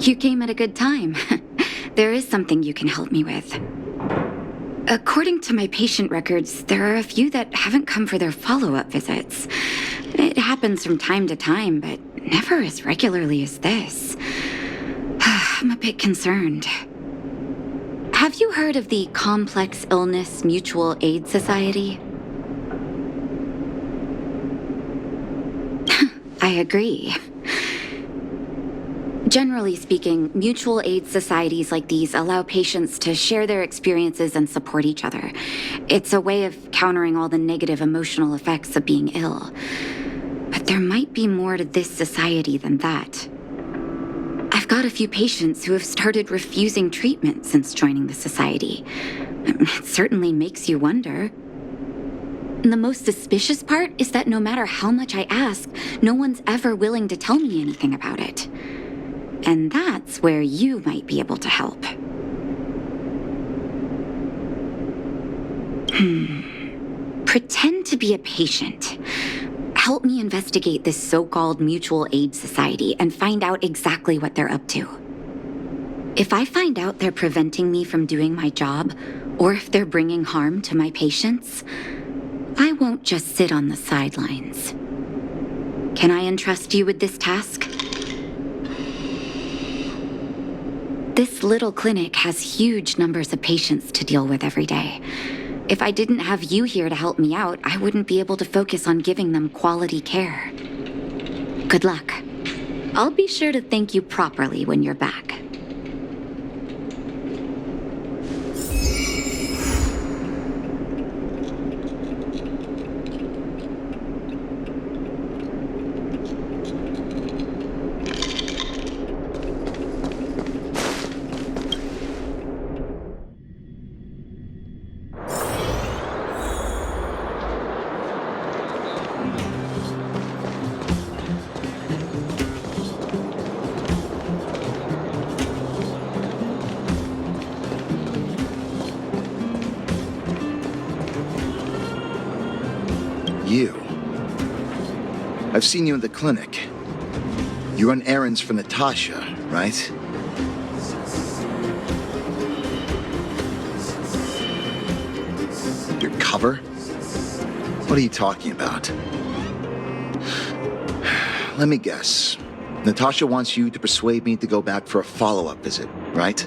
You came at a good time. There is something you can help me with. According to my patient records, there are a few that haven't come for their follow-up visits. It happens from time to time, but never as regularly as this. I'm a bit concerned. Have you heard of the Complex Illness Mutual Aid Society? I agree. Generally speaking, mutual aid societies like these allow patients to share their experiences and support each other. It's a way of countering all the negative emotional effects of being ill. But there might be more to this society than that. I've got a few patients who have started refusing treatment since joining the society. It certainly makes you wonder. The most suspicious part is that no matter how much I ask, no one's ever willing to tell me anything about it. And that's where you might be able to help. Pretend to be a patient. Help me investigate this so-called mutual aid society and find out exactly what they're up to. If I find out they're preventing me from doing my job, or if they're bringing harm to my patients, I won't just sit on the sidelines. Can I entrust you with this task? This little clinic has huge numbers of patients to deal with every day. If I didn't have you here to help me out, I wouldn't be able to focus on giving them quality care. Good luck. I'll be sure to thank you properly when you're back. You. I've seen you in the clinic. You run errands for Natasha, right? Your cover? What are you talking about? Let me guess. Natasha wants you to persuade me to go back for a follow-up visit, right?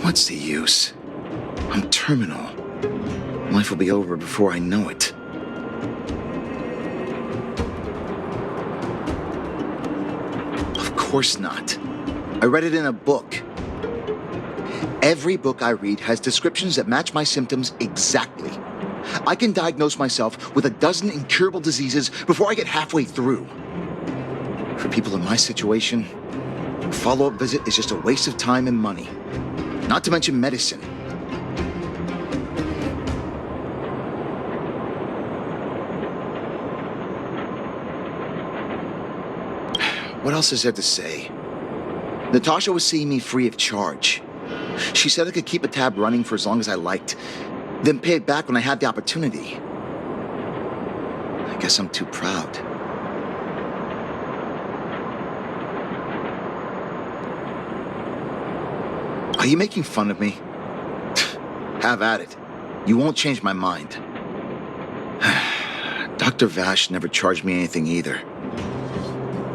What's the use? I'm terminal. Life will be over before I know it. Of course not. I read it in a book. Every book I read has descriptions that match my symptoms exactly. I can diagnose myself with a dozen incurable diseases before I get halfway through. For people in my situation, a follow-up visit is just a waste of time and money. Not to mention medicine. What else is there to say? Natasha was seeing me free of charge. She said I could keep a tab running for as long as I liked, then pay it back when I had the opportunity. I guess I'm too proud. Are you making fun of me? Have at it. You won't change my mind. Dr. Vash never charged me anything either.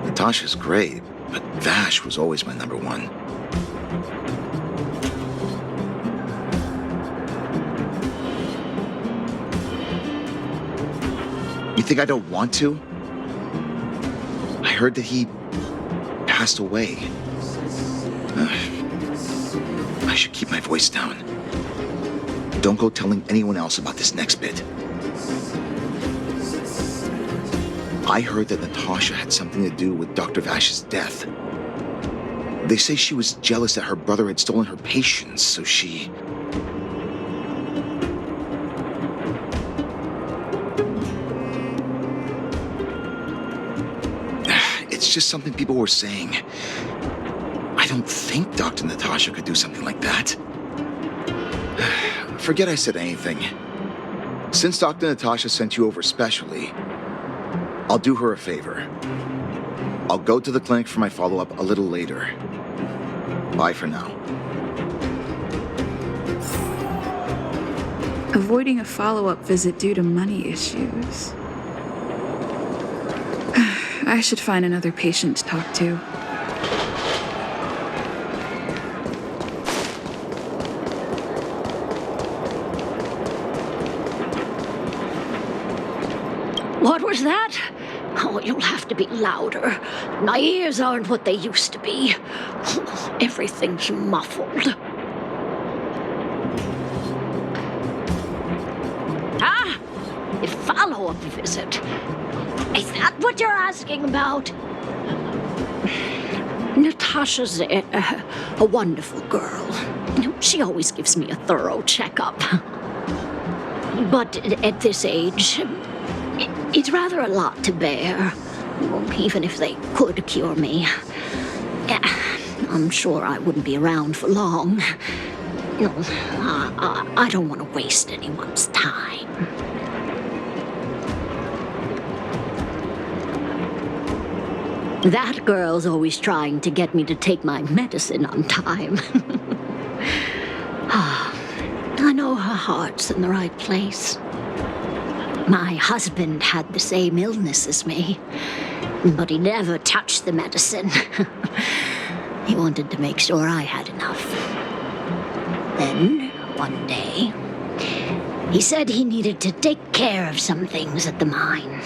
Natasha's great, but Vash was always my number one. You think I don't want to? I heard that he passed away. I should keep my voice down. Don't go telling anyone else about this next bit. I heard that Natasha had something to do with Dr. Vash's death. They say she was jealous that her brother had stolen her patients, so she... It's just something people were saying. I don't think Dr. Natasha could do something like that. Forget I said anything. Since Dr. Natasha sent you over specially, I'll do her a favor. I'll go to the clinic for my follow-up a little later. Bye for now. Avoiding a follow-up visit due to money issues. I should find another patient to talk to. What was that? Oh, you'll have to be louder. My ears aren't what they used to be. Everything's muffled. Ah! A follow-up visit. Is that what you're asking about? Natasha's a wonderful girl. She always gives me a thorough checkup. But at this age, it's rather a lot to bear, even if they could cure me. I'm sure I wouldn't be around for long. I don't want to waste anyone's time. That girl's always trying to get me to take my medicine on time. I know her heart's in the right place. My husband had the same illness as me, but he never touched the medicine. He wanted to make sure I had enough. Then, one day, he said he needed to take care of some things at the mine.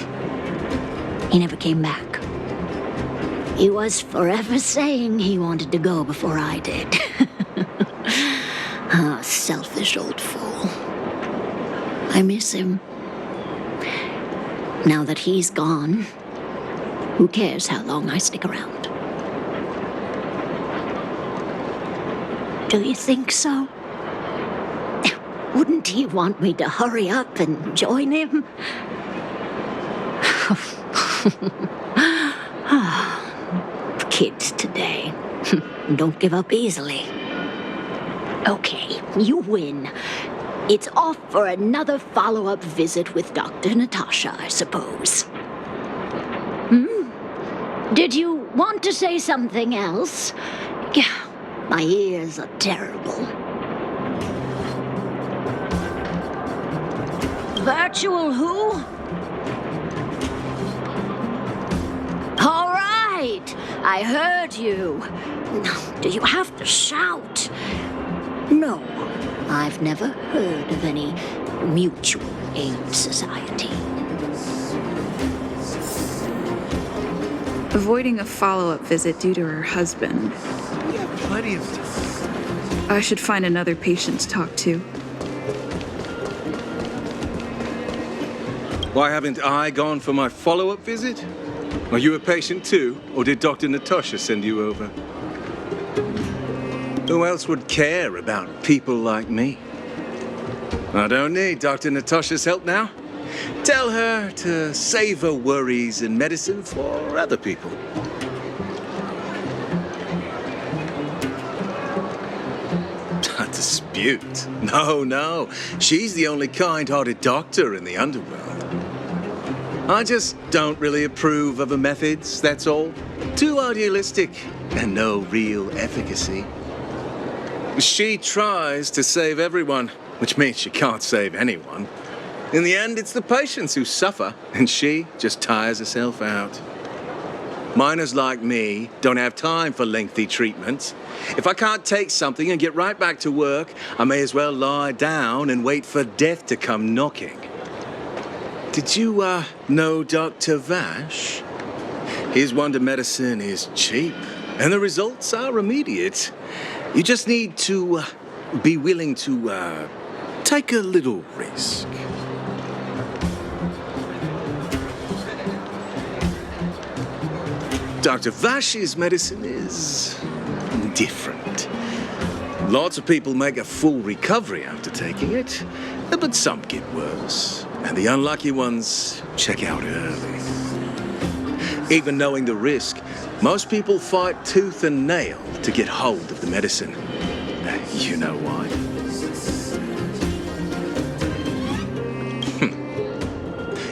He never came back. He was forever saying he wanted to go before I did. Ah, selfish old fool. I miss him. Now that he's gone, who cares how long I stick around? Do you think so? Wouldn't he want me to hurry up and join him? Kids today don't give up easily. Okay, you win. It's off for another follow-up visit with Dr. Natasha, I suppose. Did you want to say something else? My ears are terrible. Virtual who? All right, I heard you. Do you have to shout? No, I've never heard of any mutual aid society. Avoiding a follow-up visit due to her husband. We have plenty of time. I should find another patient to talk to. Why haven't I gone for my follow-up visit? Are you a patient too, or did Dr. Natasha send you over? Who else would care about people like me? I don't need Dr. Natasha's help now. Tell her to save her worries and medicine for other people. A dispute? No. She's the only kind-hearted doctor in the underworld. I just don't really approve of her methods, that's all. Too idealistic and no real efficacy. She tries to save everyone, which means she can't save anyone. In the end, it's the patients who suffer, and she just tires herself out. Miners like me don't have time for lengthy treatments. If I can't take something and get right back to work, I may as well lie down and wait for death to come knocking. Did you, know Dr. Vash? His wonder medicine is cheap, and the results are immediate. You just need to be willing to take a little risk. Dr. Vash's medicine is different. Lots of people make a full recovery after taking it, but some get worse, and the unlucky ones check out early. Even knowing the risk, most people fight tooth and nail to get hold of the medicine. You know why?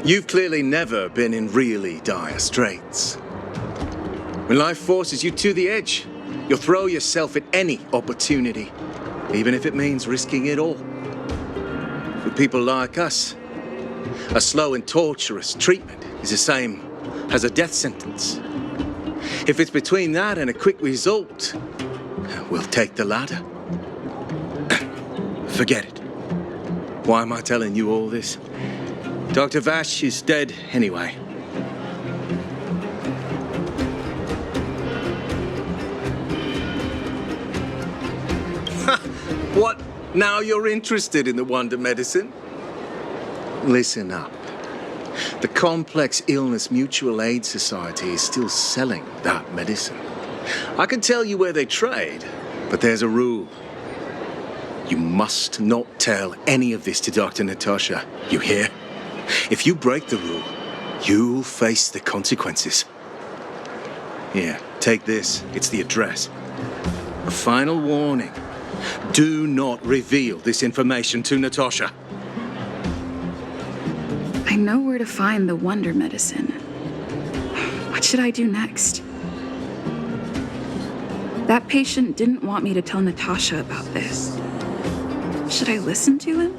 You've clearly never been in really dire straits. When life forces you to the edge, you'll throw yourself at any opportunity, even if it means risking it all. For people like us, a slow and torturous treatment is the same as a death sentence. If it's between that and a quick result, we'll take the latter. Forget it. Why am I telling you all this? Dr. Vash is dead anyway. What? Now you're interested in the wonder medicine? Listen up. The Complex Illness Mutual Aid Society is still selling that medicine. I can tell you where they trade, but there's a rule. You must not tell any of this to Dr. Natasha, you hear? If you break the rule, you'll face the consequences. Here, take this. It's the address. A final warning. Do not reveal this information to Natasha. I know where to find the wonder medicine. What should I do next? That patient didn't want me to tell Natasha about this. Should I listen to him?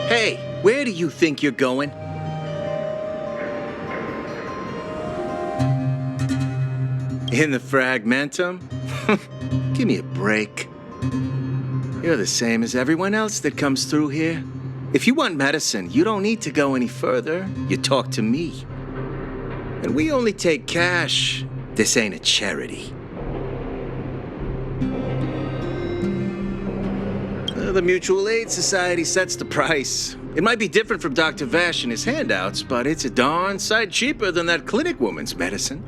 Hey, where do you think you're going? In the Fragmentum? Give me a break. You're the same as everyone else that comes through here. If you want medicine, you don't need to go any further. You talk to me. And we only take cash. This ain't a charity. The Mutual Aid Society sets the price. It might be different from Dr. Vash and his handouts, but it's a darn sight cheaper than that clinic woman's medicine.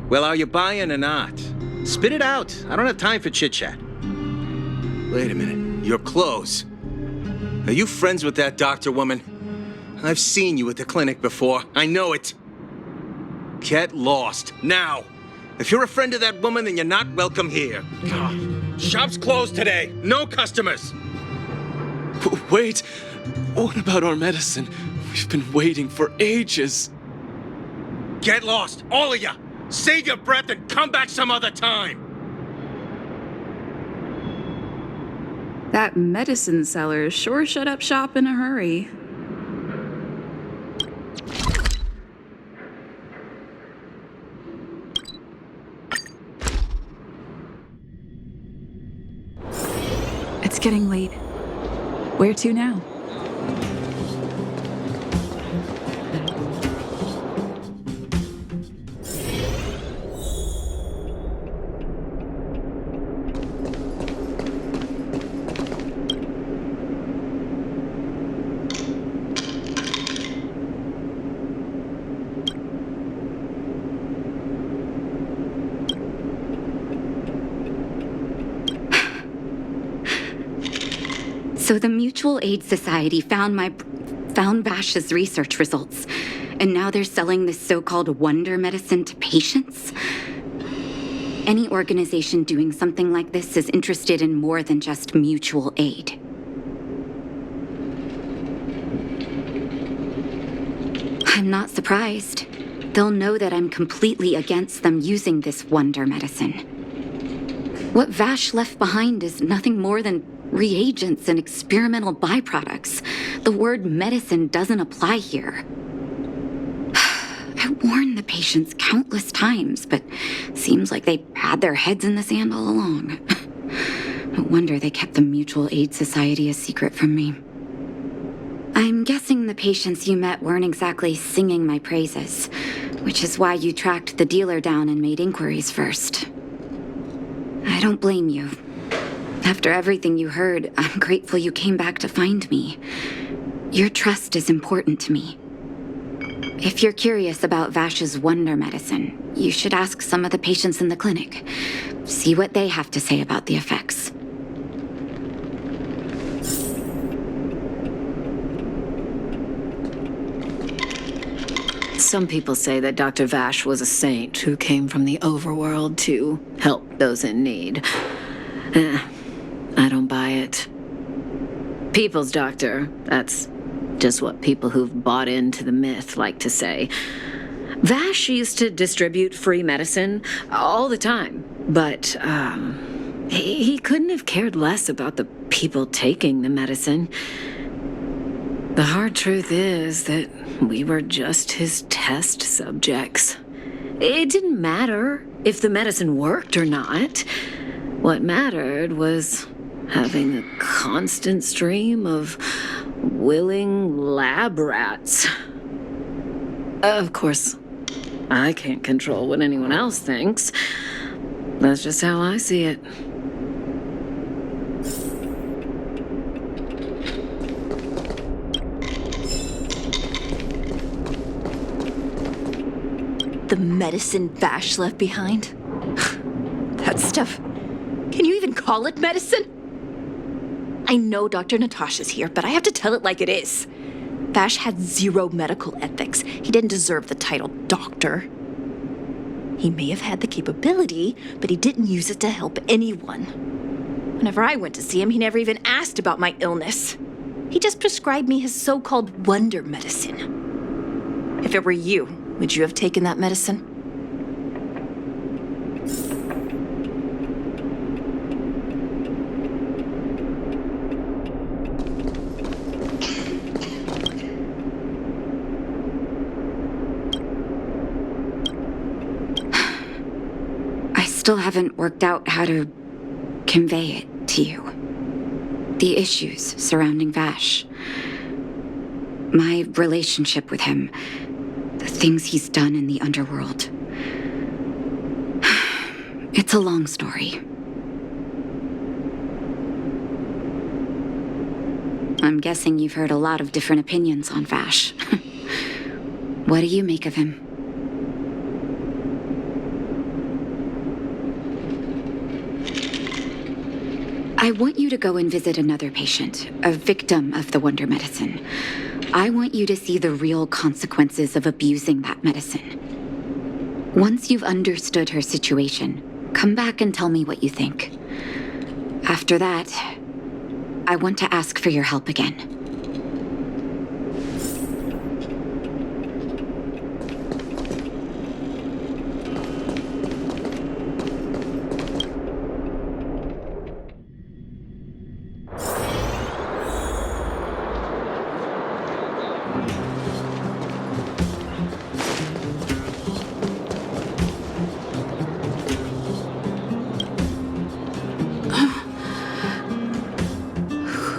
Well, are you buying or not? Spit it out. I don't have time for chit-chat. Wait a minute. Your clothes. Are you friends with that doctor woman? I've seen you at the clinic before. I know it. Get lost. Now. If you're a friend of that woman, then you're not welcome here. Shop's closed today. No customers. Wait. What about our medicine? We've been waiting for ages. Get lost, all of you. Save your breath and come back some other time. That medicine seller sure shut up shop in a hurry. It's getting late. Where to now? So the Mutual Aid Society found Vash's research results, and now they're selling this so-called wonder medicine to patients? Any organization doing something like this is interested in more than just mutual aid. I'm not surprised. They'll know that I'm completely against them using this wonder medicine. What Vash left behind is nothing more than reagents and experimental byproducts. The word medicine doesn't apply here. I warned the patients countless times, but seems like they had their heads in the sand all along. No wonder they kept the Mutual Aid Society a secret from me. I'm guessing the patients you met weren't exactly singing my praises, which is why you tracked the dealer down and made inquiries first. I don't blame you. After everything you heard, I'm grateful you came back to find me. Your trust is important to me. If you're curious about Vash's wonder medicine, you should ask some of the patients in the clinic. See what they have to say about the effects. Some people say that Dr. Vash was a saint who came from the overworld to help those in need. I don't buy it. People's doctor, that's just what people who've bought into the myth like to say. Vash used to distribute free medicine all the time, but he couldn't have cared less about the people taking the medicine. The hard truth is that we were just his test subjects. It didn't matter if the medicine worked or not. What mattered was having a constant stream of willing lab rats. Of course, I can't control what anyone else thinks. That's just how I see it. The medicine Vash left behind? That stuff. Can you even call it medicine? I know Dr. Natasha's here, but I have to tell it like it is. Vash had zero medical ethics. He didn't deserve the title doctor. He may have had the capability, but he didn't use it to help anyone. Whenever I went to see him, he never even asked about my illness. He just prescribed me his so-called wonder medicine. If it were you, would you have taken that medicine? I still haven't worked out how to convey it to you. The issues surrounding Vash. My relationship with him. The things he's done in the underworld. It's a long story. I'm guessing you've heard a lot of different opinions on Vash. What do you make of him? I want you to go and visit another patient, a victim of the wonder medicine. I want you to see the real consequences of abusing that medicine. Once you've understood her situation, come back and tell me what you think. After that, I want to ask for your help again.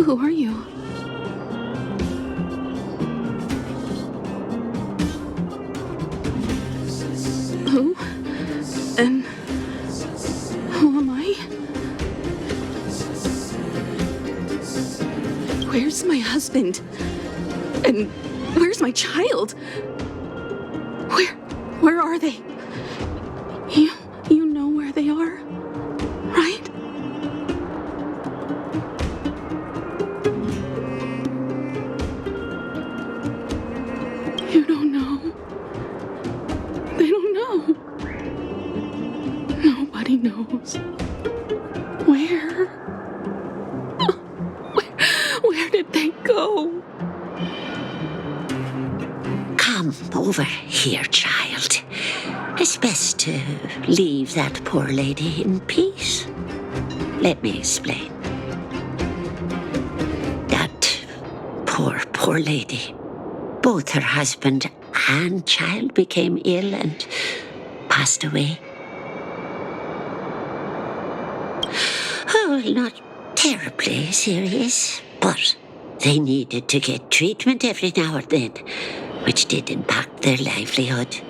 Who are you? Who? And who am I? Where's my husband? And where's my child? Where are they? You know where they are, right? You don't know. They don't know. Nobody knows. Where? Where did they go? Come over here, child. It's best to leave that poor lady in peace. Let me explain. That poor lady. Both her husband and child became ill and passed away. Oh, not terribly serious, but They needed to get treatment every now and then, which did impact their livelihood.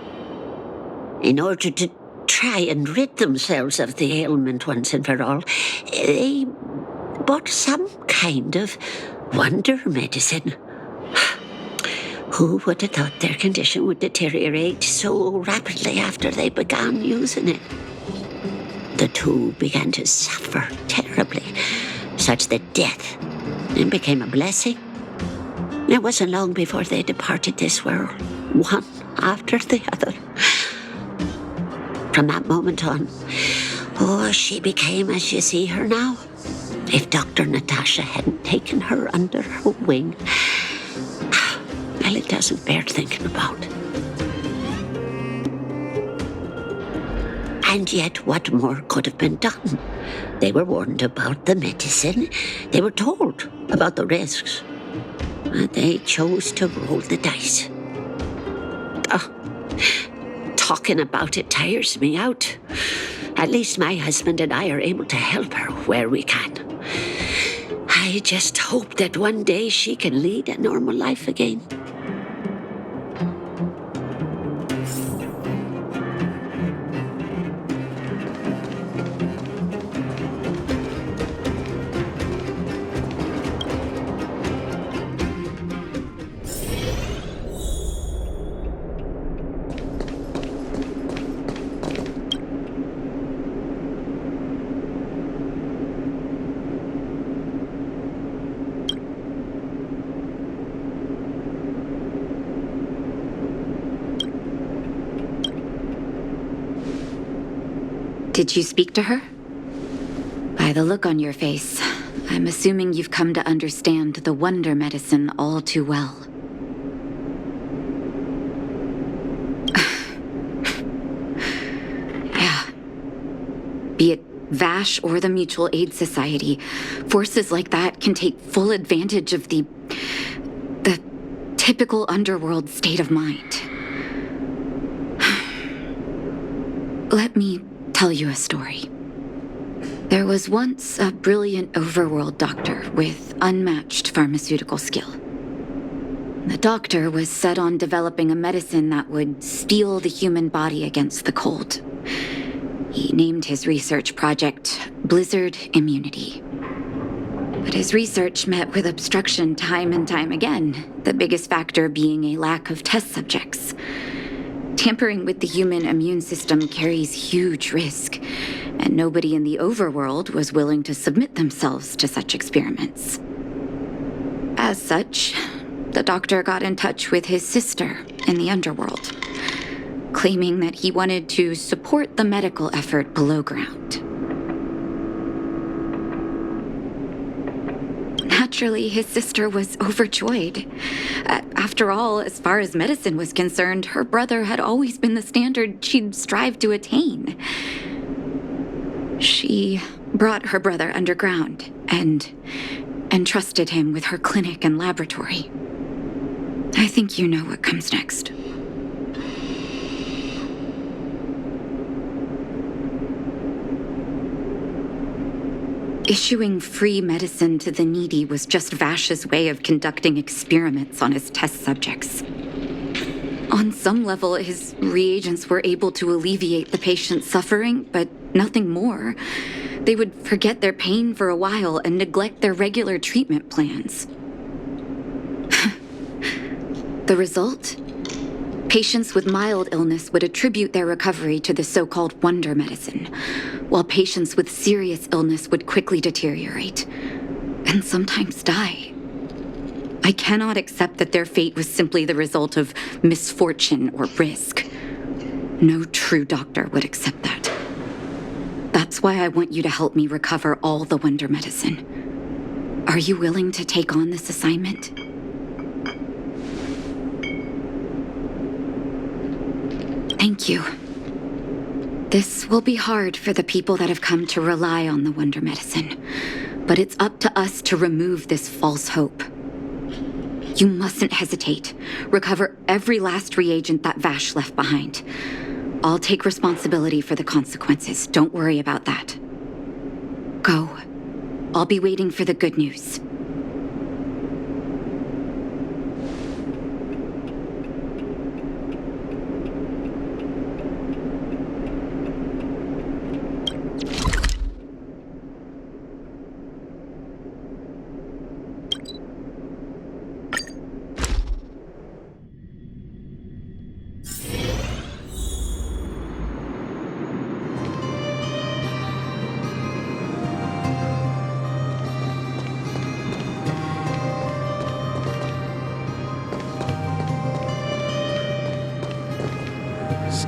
In order to try and rid themselves of the ailment once and for all, they bought some kind of wonder medicine. Who would have thought their condition would deteriorate so rapidly after they began using it? The two began to suffer terribly, such that death became a blessing. It wasn't long before they departed this world, one after the other. From that moment on, she became as you see her now. If Dr. Natasha hadn't taken her under her wing, well, it doesn't bear thinking about. And yet, what more could have been done? They were warned about the medicine. They were told about the risks. And they chose to roll the dice. Talking about it tires me out. At least my husband and I are able to help her where we can. I just hope that one day she can lead a normal life again. Did you speak to her? By the look on your face, I'm assuming you've come to understand the wonder medicine all too well. Yeah. Be it Vash or the Mutual Aid Society, forces like that can take full advantage of the typical underworld state of mind. Let me tell you a story. There was once a brilliant overworld doctor with unmatched pharmaceutical skill. The doctor was set on developing a medicine that would steel the human body against the cold. He named his research project Blizzard Immunity. But his research met with obstruction time and time again, the biggest factor being a lack of test subjects. Tampering with the human immune system carries huge risk, and nobody in the overworld was willing to submit themselves to such experiments. As such, the doctor got in touch with his sister in the underworld, claiming that he wanted to support the medical effort below ground. Naturally, his sister was overjoyed. After all, as far as medicine was concerned, her brother had always been the standard she'd strive to attain. She brought her brother underground and entrusted him with her clinic and laboratory. I think you know what comes next. Issuing free medicine to the needy was just Vash's way of conducting experiments on his test subjects. On some level, his reagents were able to alleviate the patient's suffering, but nothing more. They would forget their pain for a while and neglect their regular treatment plans. The result? Patients with mild illness would attribute their recovery to the so-called wonder medicine, while patients with serious illness would quickly deteriorate, and sometimes die. I cannot accept that their fate was simply the result of misfortune or risk. No true doctor would accept that. That's why I want you to help me recover all the wonder medicine. Are you willing to take on this assignment? Thank you. This will be hard for the people that have come to rely on the wonder medicine, but it's up to us to remove this false hope. You mustn't hesitate. Recover every last reagent that Vash left behind. I'll take responsibility for the consequences. Don't worry about that. Go. I'll be waiting for the good news.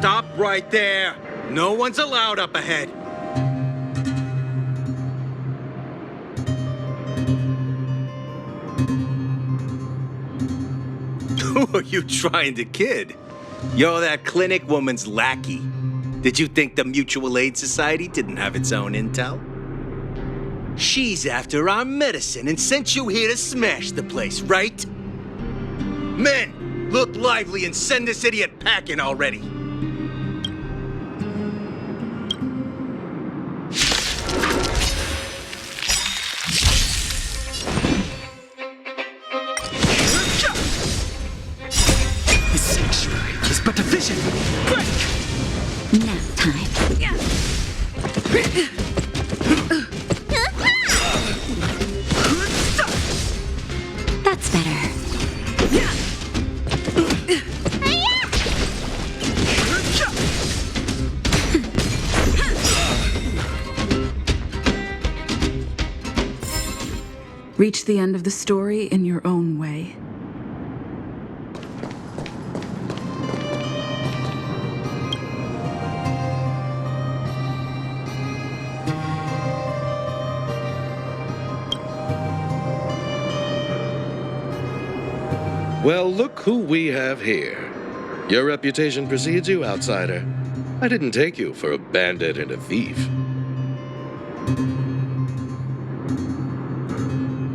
Stop right there. No one's allowed up ahead. Who are you trying to kid? You're that clinic woman's lackey. Did you think the Mutual Aid Society didn't have its own intel? She's after our medicine and sent you here to smash the place, right? Men, look lively and send this idiot packing already. This sanctuary is but a vision. Break! Nap time. That's better. Reach the end of the story in your own way. Well, look who we have here. Your reputation precedes you, outsider. I didn't take you for a bandit and a thief.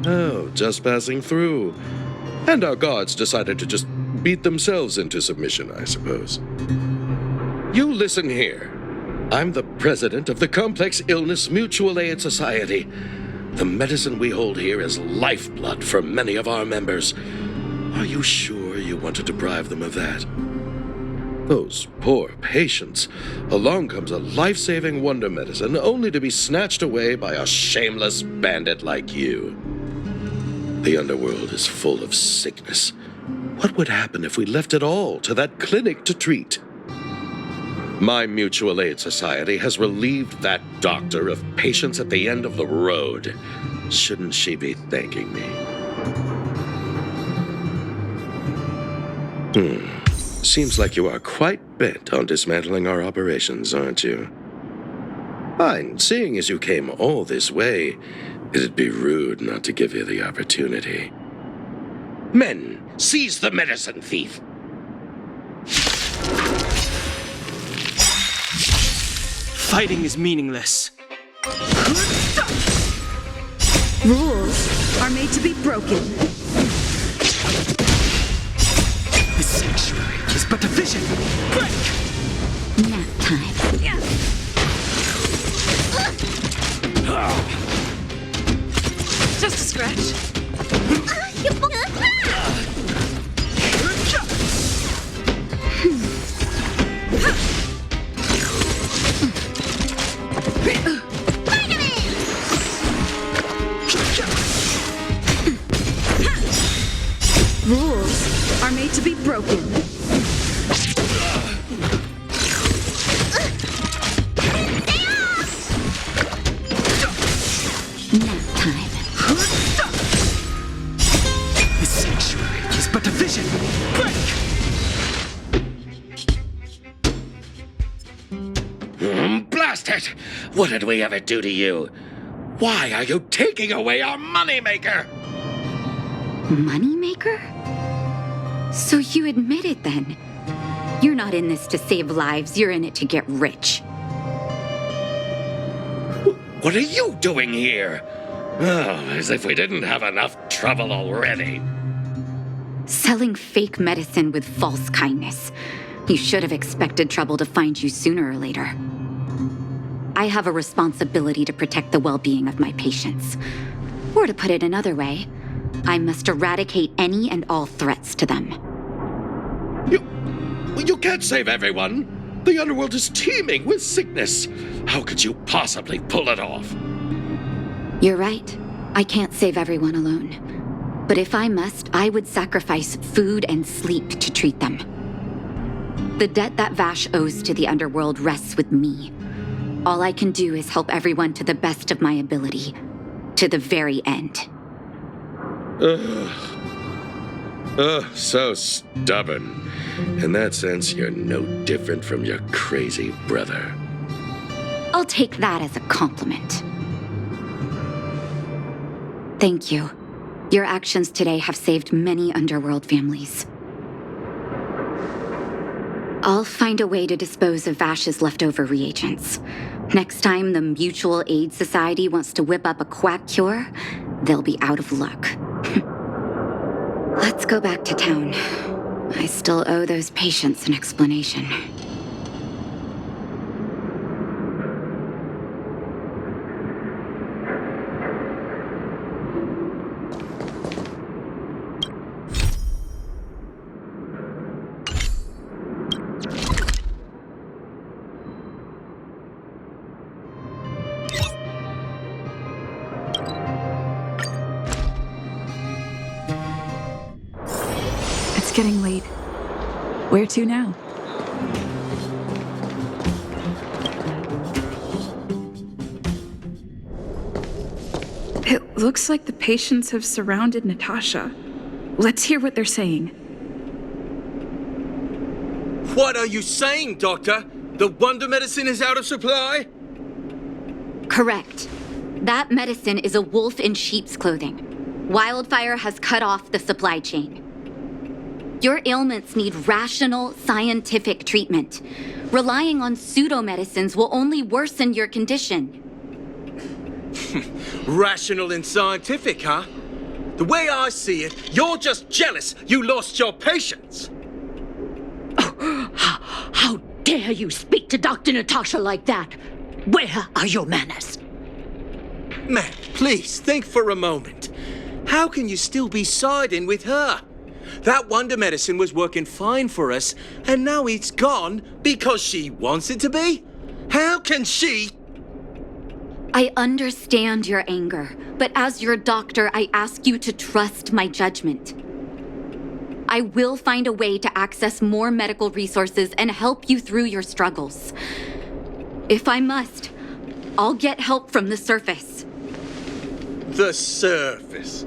Oh, just passing through. And our guards decided to just beat themselves into submission, I suppose. You listen here. I'm the president of the Complex Illness Mutual Aid Society. The medicine we hold here is lifeblood for many of our members. Are you sure you want to deprive them of that? Those poor patients. Along comes a life-saving wonder medicine only to be snatched away by a shameless bandit like you. The underworld is full of sickness. What would happen if we left it all to that clinic to treat? My Mutual Aid Society has relieved that doctor of patients at the end of the road. Shouldn't she be thanking me? Seems like you are quite bent on dismantling our operations, aren't you? Fine, seeing as you came all this way, it'd be rude not to give you the opportunity. Men, seize the medicine thief! Fighting is meaningless. Rules are made to be broken. This sanctuary is but a vision. Break! Nap time. Just a scratch. Rules are made to be broken. Nap time. This sanctuary is but a vision. Break! Blast it! What did we ever do to you? Why are you taking away our moneymaker? Moneymaker? So you admit it then? You're not in this to save lives, you're in it to get rich. What are you doing here? Oh, as if we didn't have enough trouble already. Selling fake medicine with false kindness. You should have expected trouble to find you sooner or later. I have a responsibility to protect the well-being of my patients. Or to put it another way, I must eradicate any and all threats to them. You can't save everyone. The underworld is teeming with sickness. How could you possibly pull it off? You're right. I can't save everyone alone. But if I must, I would sacrifice food and sleep to treat them. The debt that Vash owes to the underworld rests with me. All I can do is help everyone to the best of my ability. To the very end. Oh, so stubborn. In that sense, you're no different from your crazy brother. I'll take that as a compliment. Thank you. Your actions today have saved many underworld families. I'll find a way to dispose of Vash's leftover reagents. Next time the Mutual Aid Society wants to whip up a quack cure, they'll be out of luck. Let's go back to town. I still owe those patients an explanation. It's getting late. Where to now? It looks like the patients have surrounded Natasha. Let's hear what they're saying. What are you saying, Doctor? The wonder medicine is out of supply? Correct. That medicine is a wolf in sheep's clothing. Wildfire has cut off the supply chain. Your ailments need rational, scientific treatment. Relying on pseudo-medicines will only worsen your condition. Rational and scientific, huh? The way I see it, you're just jealous you lost your patients. How dare you speak to Dr. Natasha like that? Where are your manners? Man, please think for a moment. How can you still be siding with her? That wonder medicine was working fine for us, and now it's gone because she wants it to be? How can she? I understand your anger, but as your doctor, I ask you to trust my judgment. I will find a way to access more medical resources and help you through your struggles. If I must, I'll get help from the surface. The surface.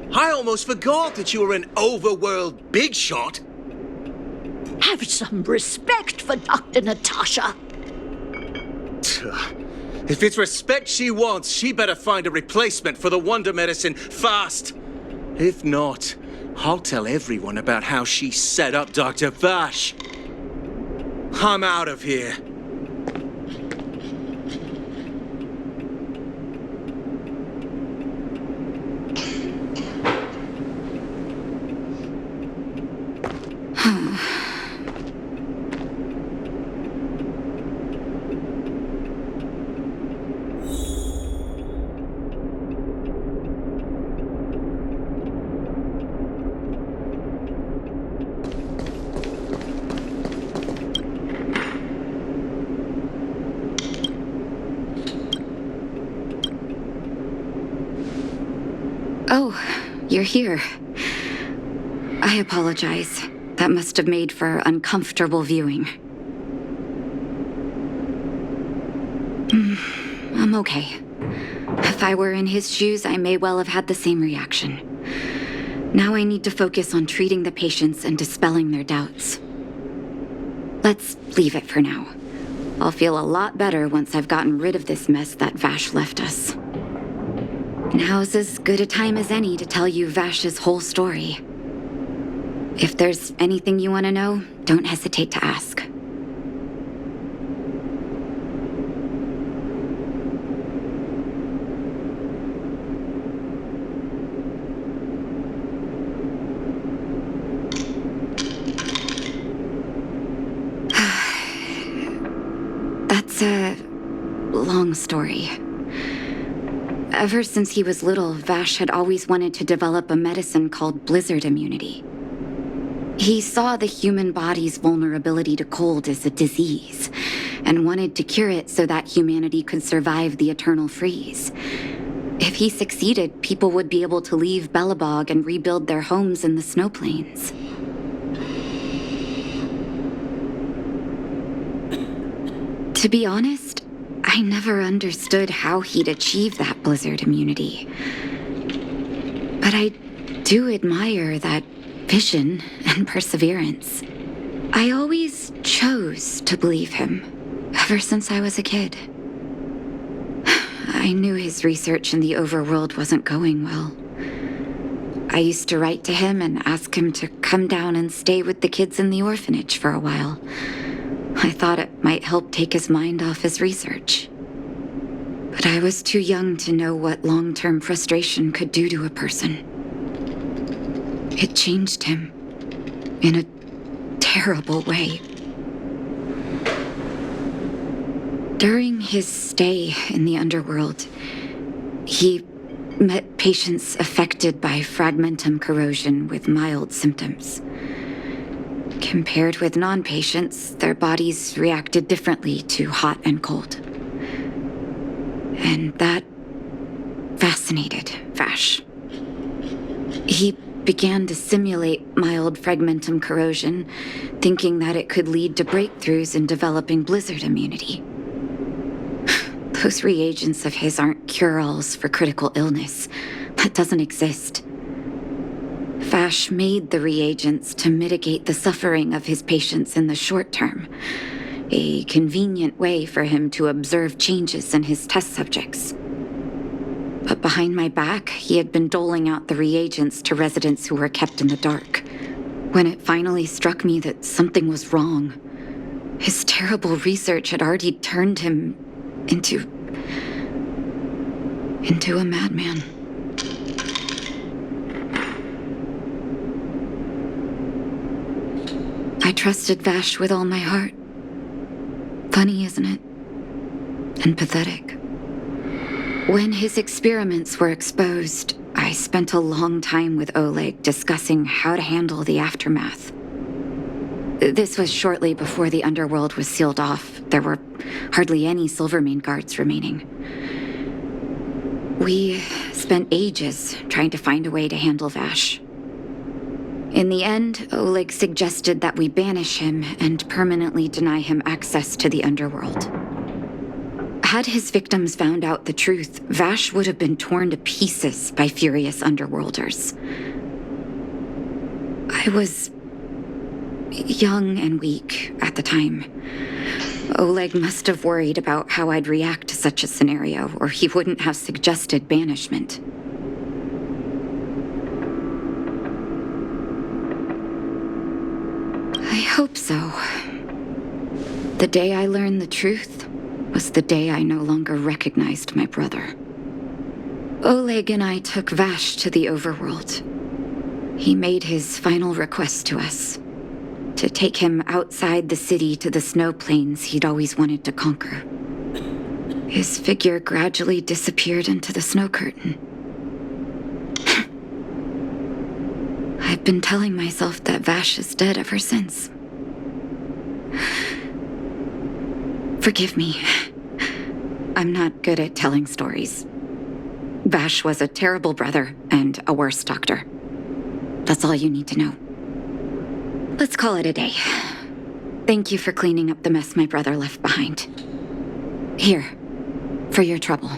I almost forgot that you were an overworld big shot. Have some respect for Dr. Natasha. If it's respect she wants, she better find a replacement for the wonder medicine fast. If not, I'll tell everyone about how she set up Dr. Vash. I'm out of here. Oh, you're here. I apologize. That must have made for uncomfortable viewing. I'm okay. If I were in his shoes, I may well have had the same reaction. Now I need to focus on treating the patients and dispelling their doubts. Let's leave it for now. I'll feel a lot better once I've gotten rid of this mess that Vash left us. Now's as good a time as any to tell you Vash's whole story. If there's anything you want to know, don't hesitate to ask. That's a long story. Ever since he was little, Vash had always wanted to develop a medicine called blizzard immunity. He saw the human body's vulnerability to cold as a disease, and wanted to cure it so that humanity could survive the eternal freeze. If he succeeded, people would be able to leave Belobog and rebuild their homes in the snow plains. To be honest, I never understood how he'd achieve that blizzard immunity. But I do admire that vision and perseverance. I always chose to believe him, ever since I was a kid. I knew his research in the overworld wasn't going well. I used to write to him and ask him to come down and stay with the kids in the orphanage for a while. I thought it might help take his mind off his research. But I was too young to know what long-term frustration could do to a person. It changed him in a terrible way. During his stay in the underworld, he met patients affected by fragmentum corrosion with mild symptoms. Compared with non-patients, their bodies reacted differently to hot and cold. And that fascinated Vash. He began to simulate mild fragmentum corrosion, thinking that it could lead to breakthroughs in developing blizzard immunity. Those reagents of his aren't cure-alls for critical illness. That doesn't exist. Vash made the reagents to mitigate the suffering of his patients in the short term. A convenient way for him to observe changes in his test subjects. But behind my back, he had been doling out the reagents to residents who were kept in the dark. When it finally struck me that something was wrong, his terrible research had already turned him into a madman. I trusted Vash with all my heart. Funny, isn't it? And pathetic. When his experiments were exposed, I spent a long time with Oleg discussing how to handle the aftermath. This was shortly before the underworld was sealed off. There were hardly any Silvermane guards remaining. We spent ages trying to find a way to handle Vash. In the end, Oleg suggested that we banish him and permanently deny him access to the underworld. Had his victims found out the truth, Vash would have been torn to pieces by furious underworlders. I was young and weak at the time. Oleg must have worried about how I'd react to such a scenario, or he wouldn't have suggested banishment. I hope so. The day I learned the truth was the day I no longer recognized my brother. Oleg and I took Vash to the overworld. He made his final request to us, to take him outside the city to the snow plains he'd always wanted to conquer. His figure gradually disappeared into the snow curtain. I've been telling myself that Vash is dead ever since. Forgive me. I'm not good at telling stories. Vash was a terrible brother and a worse doctor. That's all you need to know. Let's call it a day. Thank you for cleaning up the mess my brother left behind. Here, for your trouble.